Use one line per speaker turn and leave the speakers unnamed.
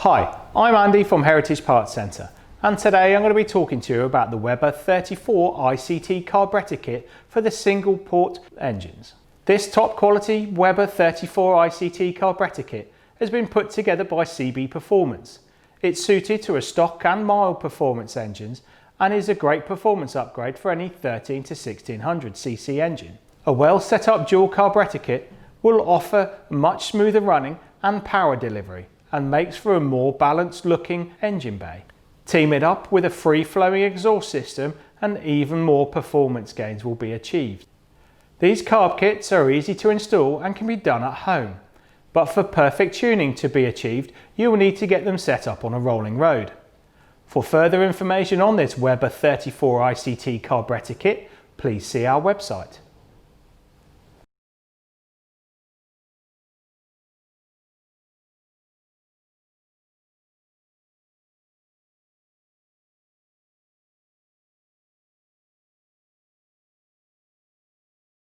Hi, I'm Andy from Heritage Parts Centre, and today I'm going to be talking to you about the Weber 34 ICT Carb kit for the single port engines. This top quality Weber 34 ICT Carb kit has been put together by CB Performance. It's suited to a stock and mild performance engines and is a great performance upgrade for any 13 to 1600cc engine. A well set up dual carburetor kit will offer much smoother running and power delivery and makes for a more balanced looking engine bay. Team it up with a free flowing exhaust system and even more performance gains will be achieved. These carb kits are easy to install and can be done at home, but for perfect tuning to be achieved you will need to get them set up on a rolling road. For further information on this Weber 34 ICT carburetor kit, please see our website.